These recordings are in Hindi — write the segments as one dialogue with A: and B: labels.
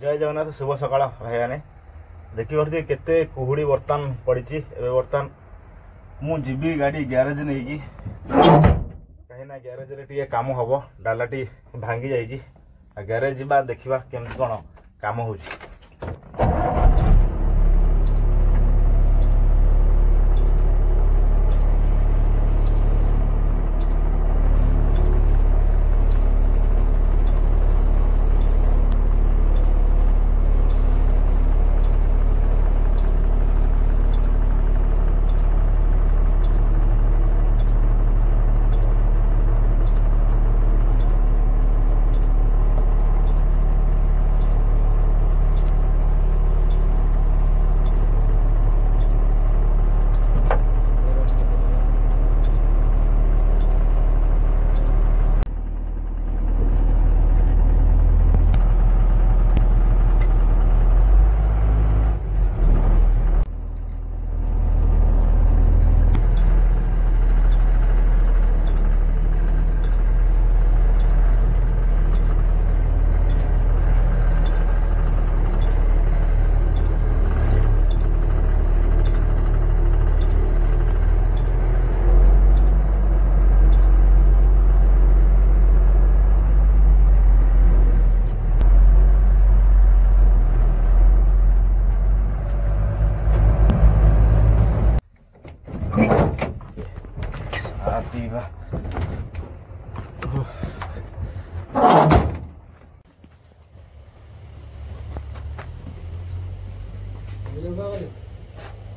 A: जय जगन्नाथ शुभ सकाळ भाई देखिए केते कुहुड़ी बर्तमान पड़ी बर्तमान मुझी गाड़ी ग्यारेज नहीं कि कहीं ग्यारेज रे काम हम डालाटी भांगी जाइए ग्यारेज जा देखा केमती कौन काम हो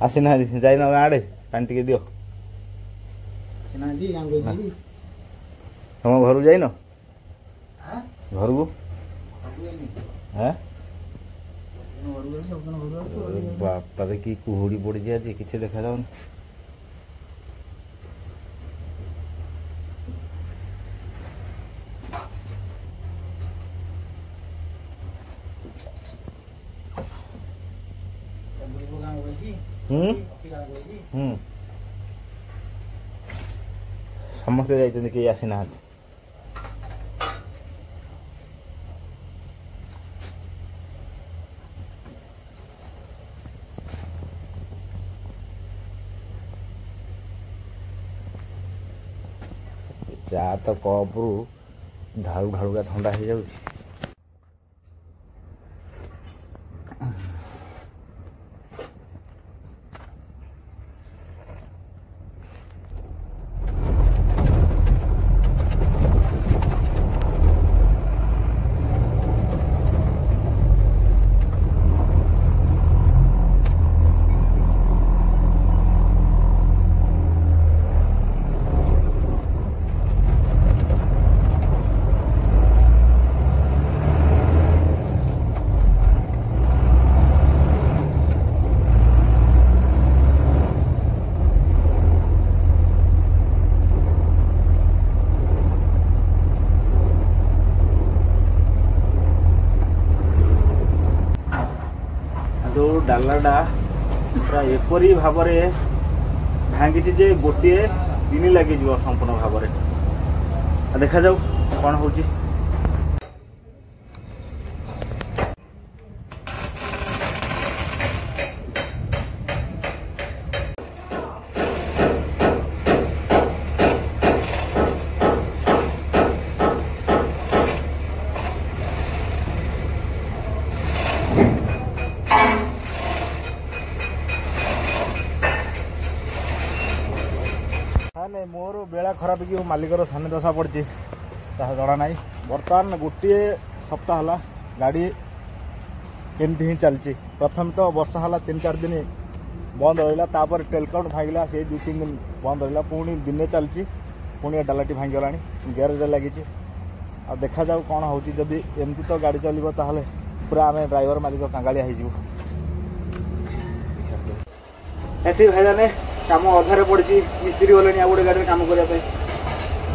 A: आसीना जाइन गाँ आड़े पानी टे दियो तुम घर जाइन घर को बापा कि कुहुड़ी पड़ी आज कि देखा जाऊन समस्ते जाइछन्ति केही आसीना चा तो कप रु ढालू ढालुका ठंडा हो जाउछि डालाटा पूरा एपरी भाव भांगी जे गोटे दिन लगे संपूर्ण भाव देखा जाऊ कौन हो नहीं मोर बेला खराब कि मालिकर सामने दशा पड़ी जना ना बर्तमान गोटे सप्ताह है गाड़ी केमती ही चलती प्रथम तो वर्षा है 3-4 दिन बंद रहा टेलकाउट भांगला से 2-3 दिन बंद रहा पुणी दिन चलती पुणी डालाटी भांगीगला ग्यारेज लगी आ देखा जाऊ कौन हो एमती तो गाड़ी चलो ताहले पूरा आम ड्राइवर मालिक कांगालिया हो भाई जाने काम अधारे पड़ी मिस्त्री गले आ गोटे गाड़ी काम करने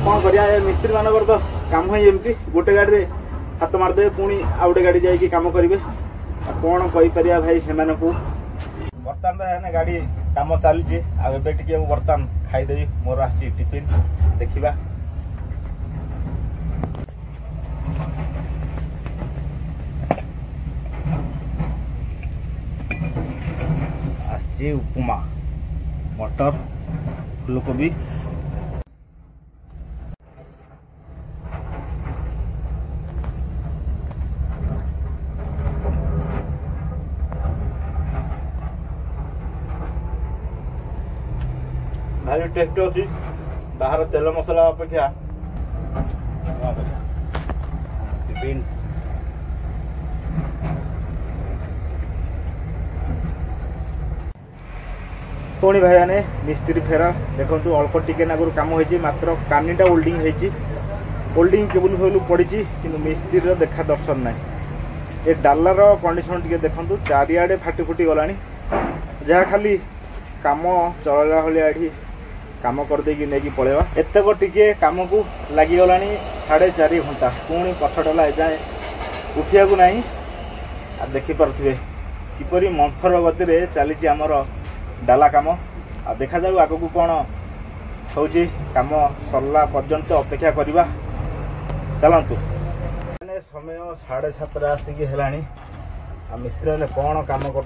A: कौन कर मिस्त्री मानकर तो काम ही एमती गोटे गाड़ी हाथ मारदे पुणी आ गोटे गाड़ी जाकि काम करेंगे कौन कहीपर भाई से बर्तमान तो गाड़ी काम चलती आगे बर्तमान खाईदेवी मोर आसी टिफिन देखा आसची उपमा मटर फूलकोबी भारी टेस्ट अच्छी बाहर तेल मसला अपेक्षा टिफिन पुणी भाई ने मिस्त्री फेरा देखो अल्प टिके नागर कम हो मात्र कानीटा ओल्डिंग ओल्डिंग केबुल फेबुल पड़ी कि मिस्त्री देखा दर्शन ना ये डालार कंडीशन टी देखो चारिआडे फाटी फुटी गला जहाँ खाली काम चलला भाई काम करदे नहीं पलैवा एतक टिके कम को लगिगला 4.5 घंटा पुणी पछडला एजाए उठिया को नहीं आ देखिपे किपरि मंथर गति चली आमर डाला कम आ देखा जाऊ आग को कौन हो कम सरला पर्यंत अपेक्षा करवा चलतु समय 7:30 आसिक है मिस्त्री मैंने कौन कम कर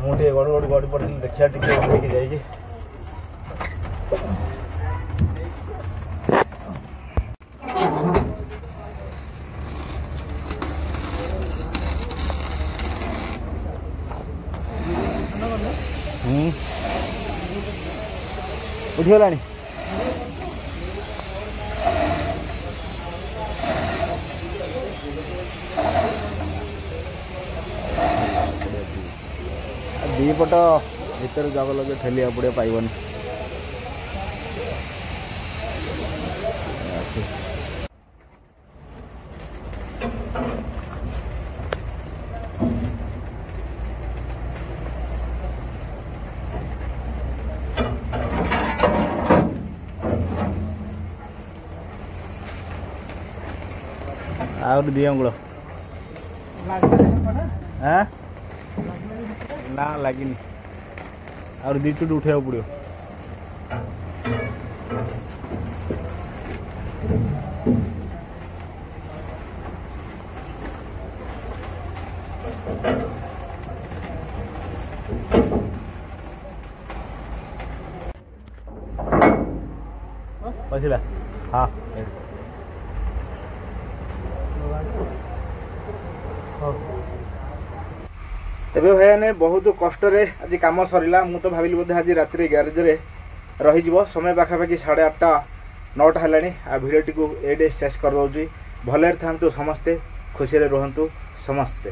A: मुझे गड़ गड़ पड़ी देखा टे जाइए उठीगला दीपट भर जग लगे ठेलिया पड़े पाइबनी और दियंगुल ना लगिनी और दी चुट उठा पड़ो बसला हाँ तेबे भाई ने बहुत कष्ट आज कम सरला मु तो भाविली बोधे आज रात ग्यारेज रही समय पाखापाखि 8:30 9टा है आ भिडियोटी को ये शेष कर दूसरी भले था समस्ते खुशी रुहतु समस्ते।